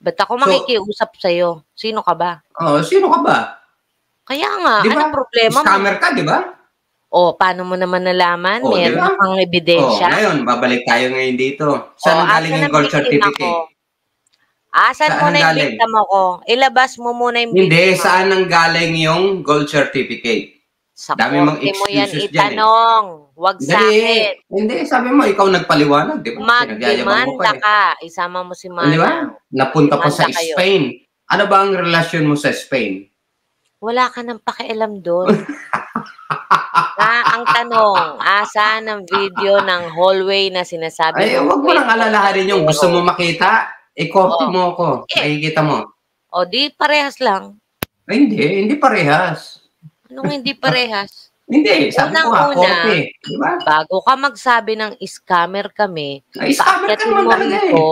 Ba't ako So, makikiusap sa'yo? Sino ka ba? oh, sino ka ba? Kaya nga, Di ba? anong problema mo? Scammer ka, di ba? O, paano mo naman nalaman? Oh, di Meron ba? kang Oh, ebidensya? ngayon, babalik tayo ngayon dito. O, Saan galing asan yung ang gold biktima ko? certificate? Asan Saan muna yung galing? biktima ko? Ilabas mo muna yung Hindi, biktima ko. saan ang galing yung gold certificate? Sa Dami mong korte mo yan excuses dyan eh. itanong. Huwag sa akin. Hindi, sabi mo, ikaw nagpaliwanag, di ba? Pinagyayabang mo Magdemanda pa eh. ka. Isama mo si Di ba? Manang. Napunta pa sa Demanda kayo. Spain. Ano ba ang relasyon mo sa Spain? Wala ka nang pakialam doon. Ang tanong, asan ang video ng hallway na sinasabi Ay, huwag mo nang alalahanin yung gusto mo makita. I-copy mo ako. Makikita mo. O, di parehas lang. Ay, hindi parehas. Anong hindi parehas? Hindi, sabi ko nga, Unang-una, copy. Di ba? bago ka magsabi ng scammer kami, Ay, scammer ka naman mo talaga rito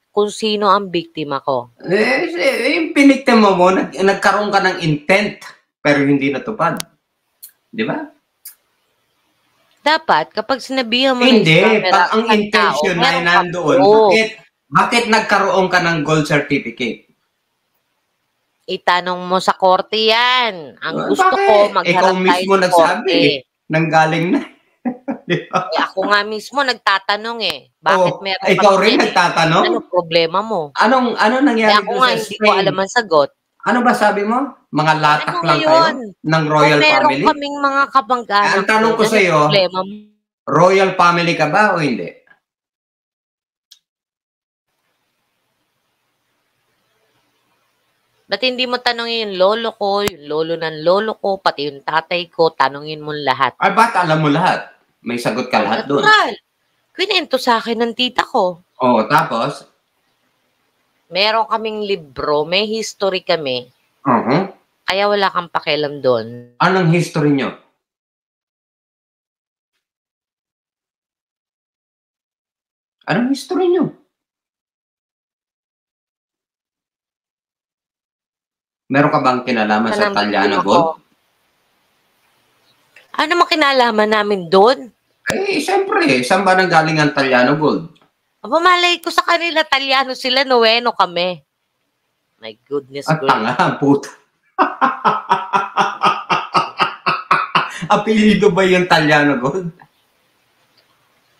kung sino ang biktima ko. Yung piniktima mo, nagkaroon ka ng intent, pero hindi natupad. Di ba? Dapat, kapag sinabihan mo Hindi, ng scammer pag ang intention na nandoon, bakit nagkaroon ka ng gold certificate? Itanong mo sa korte yan. Ang gusto Bakit? ko, magharap Ikaw mismo tayo sa nagsabi korte. nanggaling na. Diba? Ako nga mismo nagtatanong eh. Bakit meron ikaw rin nagtatanong? Ano problema mo? Ano nangyari ako doon nga, sa hindi Spain? ko alam ang sagot. Ano ba sabi mo? Mga latak Ano lang ngayon? kayo ng royal Kung meron family? kaming mga kabangganan. Ang tanong ko sa iyo, royal family ka ba o hindi? Ba't hindi mo tanongin yung lolo ko, yung lolo ng lolo ko, pati yung tatay ko, tanongin mo lahat. Ay, ba't alam mo lahat? May sagot ka lahat doon. Natural. Kwento sa akin ng tita ko. Oo, tapos? Meron kaming libro, may history kami. Kaya wala kang pakialam doon. Anong history nyo? Anong history nyo? Meron ka bang kinalaman sa Taliano Gold? Ano makinalaman namin doon? Eh, siyempre, saan ba nanggaling ang Taliano Gold? Malay ko sa kanila, Talyano sila, Nueno kami. My goodness. At tanga, puto. Apelido ba yung Taliano Gold?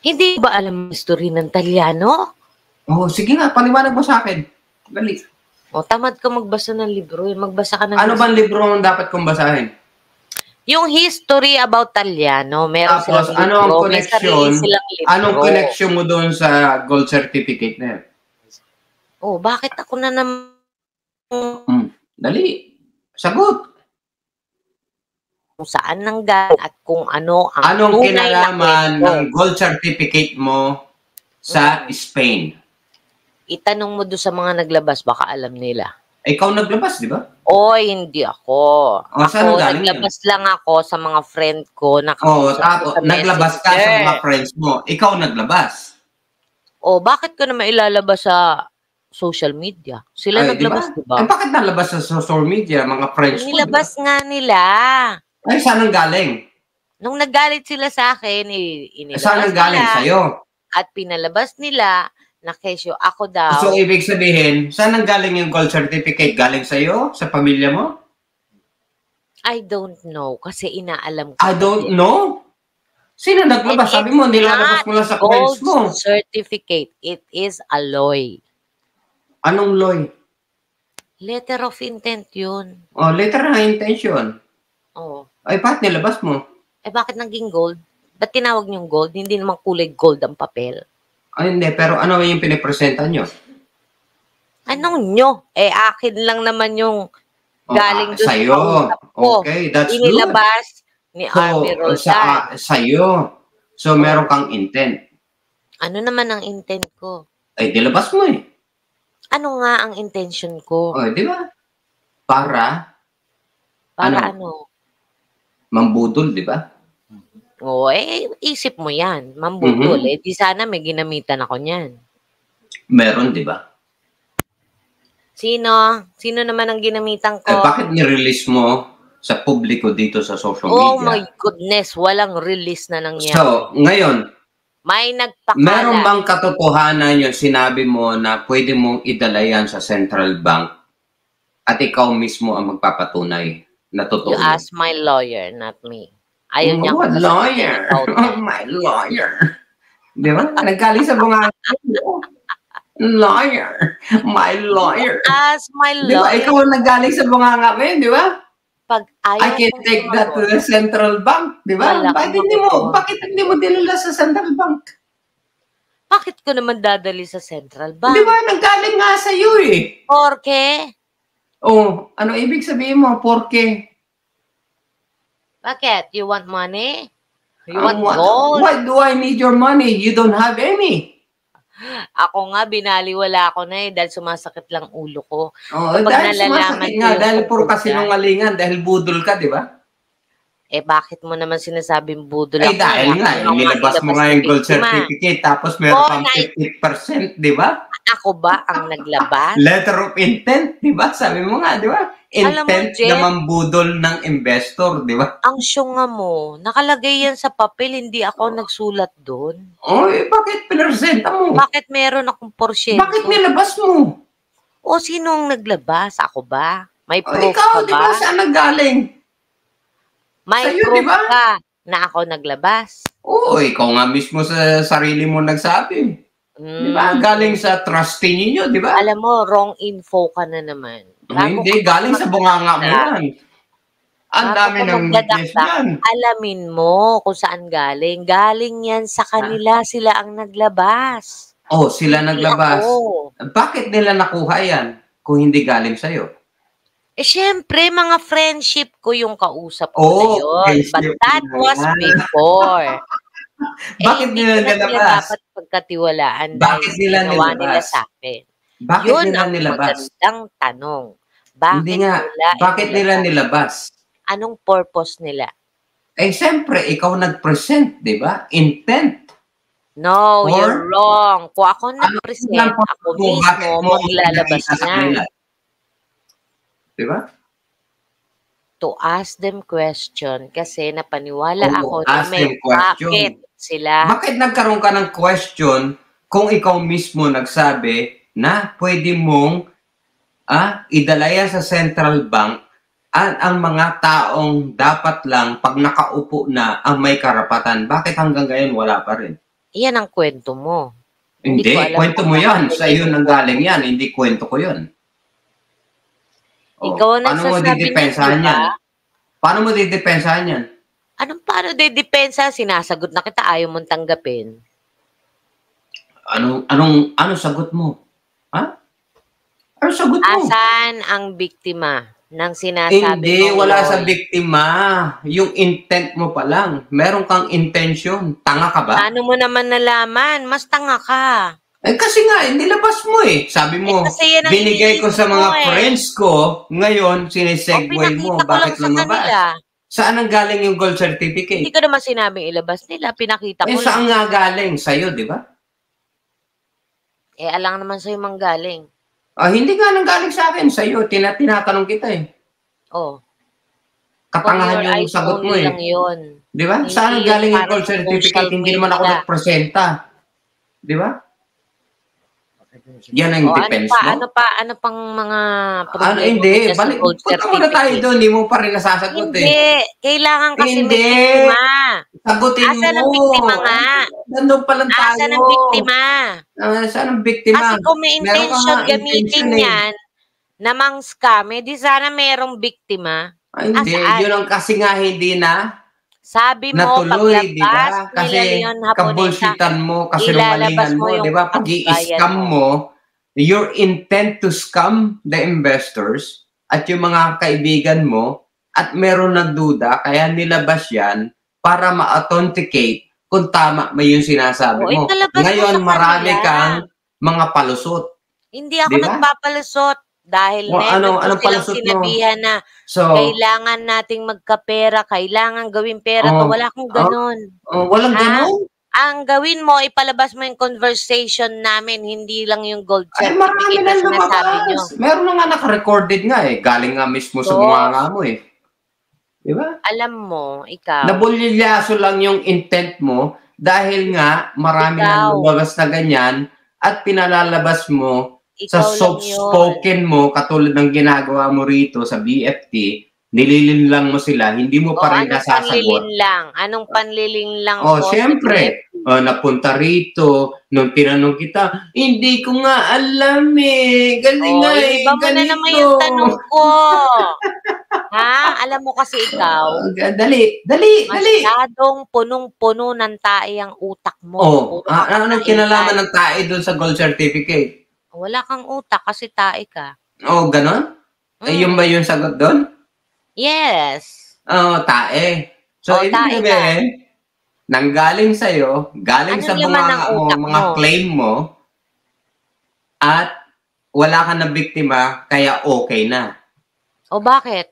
Hindi ba alam ang history ng Talyano? Oh, sige nga, paliwanag mo sa akin. Dali. O, tamad ka magbasa ng libro. Magbasa ka ng ano bang libro ang dapat kong basahin? Yung history about Talyano. Meron tapos, silang ano ang connection? Anong connection mo doon sa gold certificate na yun? Oh, bakit ako na naman? Dali. Sagot. Kung saan nanggaling at kung ano ang anong kinalaman ng gold certificate mo sa Spain? Itanong mo doon sa mga naglabas, baka alam nila. Ikaw naglabas, di ba? Oy, hindi ako. Ako, naglabas lang ako sa mga friend ko. Tapos, naglabas ka sa mga friends mo. Ikaw naglabas. Bakit ko na mailalabas sa social media? Sila naglabas, diba? Bakit nalabas sa social media, mga friends mo? Nilabas nga nila. Ay, saan ang galing? Nung naggalit sila sa akin, inilabas saan ang galing sa'yo? At pinalabas nila na kesyo ako daw. So, ibig sabihin, saan ang galing yung gold certificate? Galing sa'yo? Sa pamilya mo? I don't know. Kasi inaalam ko. I don't know? Sino naglabas? Sabi mo, nilalabas mo lang sa friends mo. Gold certificate. It is a loy. Anong loy? Letter of intent yun. Letter ng intention. Ay, bakit nilabas mo? Bakit naging gold? Ba't tinawag niyong gold? Hindi naman kulay gold ang papel. Ay, hindi. Pero ano yung pinipresenta nyo? Anong nyo? Akin lang naman yung galing doon sa'yo. Okay, that's inilabas ni Army Roldan. Sa'yo. So, meron kang intent. Ano naman ang intent ko? Ay, nilabas mo eh. Ano nga ang intention ko? Di ba? Para ano? Mambudol, di ba? Isip mo yan. Mambudol. Di sana may ginamitan ako niyan. Meron, di ba? Sino? Sino naman ang ginamitan ko? Bakit ni-release mo sa publiko dito sa social media? Oh my goodness, walang release na nangyari. So, ngayon, May Meron nagpakalat. bang katotohanan yung sinabi mo na pwede mong idala yan sa central bank at ikaw mismo ang magpapatunay na You totoo yun? ask my lawyer, not me. Ayaw niyang What basahin lawyer? about that. My lawyer. Di ba? Naggaling sa bunganga. Lawyer. My lawyer. Ask my Di ba? lawyer. Ikaw ang naggaling sa bunganga mo yun, di ba? Pag I ayaw can kong take that to sumagot, the central bank, di ba? wala kang makukuha. Bakit hindi mo dinala sa central bank? Bakit ko naman dadali sa central bank? Di ba? Naggaling nga sa iyo eh. Porke? Oh, ano ibig sabihin mo? Porke? Bakit? You want money? You want gold? Why do I need your money? You don't have any. Ako nga, binaliwala ko na dahil sumasakit lang ulo ko. Oh, Kapag dahil nalalaman sumasakit ko nga, yung dahil puro tungkol kasinungalingan, dahil budol ka, di ba? bakit mo naman sinasabing budol Ay, ako? dahil nga, nilabas mo nga yung gold certificate, tapos meron kang 50%, di ba? Ako ba ang naglabas? Letter of intent, di ba? Sabi mo nga, di ba? Alam mo, Intent Jen, na mambudol ng investor, di ba? ang syunga mo, nakalagay yan sa papel, hindi ako nagsulat doon. Oh, bakit pinresenta mo? Bakit meron akong porsyento? Bakit nilabas mo? O sinong naglabas? Ako ba? May proof ikaw, ka di ba? ba? Saan naggaling? May Sa'yo, proof di ba? ka na ako naglabas. Oo, ikaw nga mismo sa sarili mo nagsabi. Di ba? Galing sa trustee ninyo, di ba? Alam mo, wrong info ka na naman. Hindi, galing sa bunganga mo yan. Ang dami ng witness yan. Alamin mo kung saan galing. Galing yan sa kanila. Sila ang naglabas. Oh, sila Hindi naglabas. ako. Bakit nila nakuha yan kung hindi galing sa'yo? Syempre, mga friendship ko yung kausap ko Oh, na yun. But friendship that na was yan. before. Bakit hindi nila ko na sila nilabas? dapat pagkatiwalaan Bakit dahil nila ginawa nila nilabas? sa akin. Bakit Yun nila ang nilabas? magandang tanong. Bakit Hindi nga. nila Bakit nila nilabas? Anong purpose nila? Eh, siyempre, ikaw nag-present, di ba? Intent. No, Or, you're wrong. Kung ako nag-present, lang ako mo, bakit mismo mo maglalabas pinakita sa na. kanila? Di ba? To ask them question kasi napaniwala Oo, ako na ask may them question. bakit sila. Bakit nagkaroon ka ng question kung ikaw mismo nagsabi na pwede mong idala yan sa central bank at ang mga taong dapat lang pag nakaupo na ang may karapatan? Bakit hanggang ngayon wala pa rin? Iyan ang kwento mo. Hindi, ko alam kwento kung mo yan. bakit Sa iyo nanggaling yan. Hindi kwento ko yun. Ikaw ang paano mo nagsasabi didepensahan niyan, yan? diba? Paano mo didepensahan yan? Paano depensa? Sinasagot na kita, ayaw mong tanggapin. Anong sagot mo? Ha? Ano sagot mo? Asan ang biktima ng sinasabi Hindi, mo? wala sa biktima. Yung intent mo pa lang. Meron kang intention. Tanga ka ba? Ano mo naman nalaman? Mas tanga ka. Kasi nga, nilabas mo eh. Sabi mo, kasi yan ang binigay ko sa iniisip mga mo eh. friends ko, ngayon, sinesegue mo. Bakit lumabas? Saan ang galing yung gold certificate? Hindi ko naman sinabing ilabas nila. Pinakita ko saan lang. nga galing? Sa'yo, di ba? Alang naman sa'yo manggaling. Hindi nga nang galing sa akin. Sa'yo, tinatanong kita eh. Oh. Katangahan yung sagot mo eh. Lang yun. Di ba? Saan ang galing yung gold certificate? Hindi naman ako nagpresenta. Di ba? Yan ang defense mo. Ano pang mga problema hindi. sa gold Punta muna tayo certificate? doon. Hindi mo pa rin nasasagot eh. Hindi. Kailangan kasi Hindi. may biktima. Sagutin mo. Asan ang biktima nga? Nandun pa lang tayo. Asan ang biktima? Saan ang biktima? Kasi kung may Meron ka intention nga gamitin intention eh. yan na mang scam, di sana merong biktima. Hindi. Asaan? Yun ang kasi nga hindi na Sabi mo, natuloy, di ba? paglabas Kasi nila Leon Japonesa, kabulsitan mo, kasi ilalabas rumalingan mo mo, yung di ba? Pag pagbayan i-scam mo, your intent to scam the investors at yung mga kaibigan mo at meron nagduda, kaya nilabas yan para ma-authenticate kung tama may yung sinasabi mo. Ngayon, marami kang mga palusot. Hindi ako diba? nagpapalusot. Dahil never ko silang sinabihan na kailangan nating magkapera, kailangan gawin pera to. Wala akong ganun. Walang ganun? Ang gawin mo, ipalabas mo yung conversation namin, hindi lang yung gold certificate. Ay, marami na lumabas. Meron na nga naka-recorded nga eh. Galing nga mismo sa bunganga mo eh. Di ba? Alam mo, ikaw. Nabulilyaso lang yung intent mo dahil nga marami nang lumabas na ganyan at pinalalabas mo sa soft-spoken mo katulad ng ginagawa mo rito sa BFT, nililinlang mo sila, hindi mo pa rin nasasagot. Anong panlilinlang mo siyempre, napunta rito, nung tinanong kita, hindi ko nga alam eh, galing nga eh, iba mo na naman yung tanong ko. Ha? Alam mo kasi ikaw, dali. Masyadong punong-puno ng tae ang utak mo. Anong kinalaman ng tae doon sa gold certificate? Wala kang utak kasi tae ka. Ganon? Yun ba yung sagot doon? Yes. Tae. So, ibig sabihin, nanggaling sa'yo, galing sa mga claim mo, at wala ka na biktima, kaya okay na. Bakit?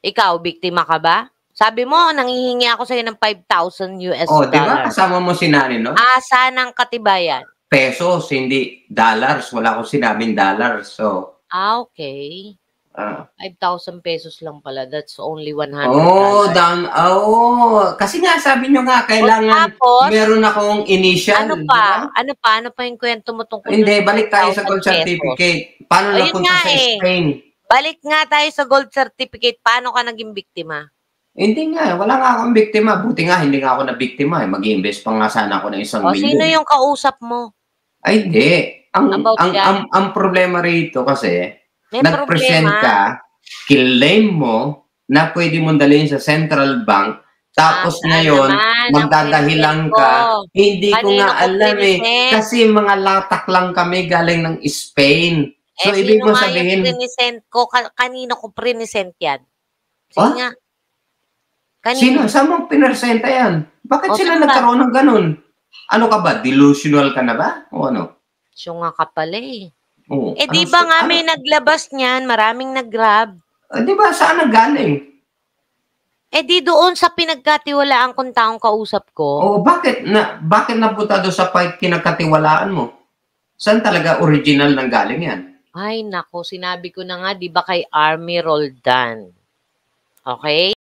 Ikaw, biktima ka ba? Sabi mo, nanghihingi ako sa'yo ng $5,000 US. Di ba? Kasama mo si Nani, no? Saan ang katibayan? Pesos, hindi dollars. Wala akong sinabing dollars. So, okay. 5,000 pesos lang pala. That's only $100. Kasi nga, sabi nyo nga, kailangan meron akong initial. Ano pa? Ano pa yung kwento mo tungkol? Hindi, balik tayo sa gold certificate. Paano napunta sa Spain? Balik nga tayo sa gold certificate. Paano ka naging biktima? Hindi nga. Wala nga akong biktima. Buti nga, hindi nga ako na biktima. Mag-i-invest pa nga sana ako ng 1 million. Sino yung kausap mo? Ay, hindi. Ang problema rito kasi, nag-present ka, claim mo na pwede mong dalhin sa central bank, tapos ngayon, magdadahilan ka. Hindi ko nga alam kasi mga latak lang kami galing ng Spain. So, ibig mo sabihin... Kanino ko present yan? Sige nga. Sino? Saan mo pinesenta yan? Bakit sila nagkaroon ng ganun? Ano ka ba? Delusional ka na ba? O ano? Syunga ka pala eh. Di ba nga may naglabas niyan, maraming nag-grab. Di ba? Saan nanggaling? Di doon sa pinagkatiwalaan kong taong kausap ko. Bakit napunta doon sa pinagkatiwalaan mo? Saan talaga original nanggaling yan? Ay, nako, sinabi ko na nga, di ba kay Army Roldan? Okay?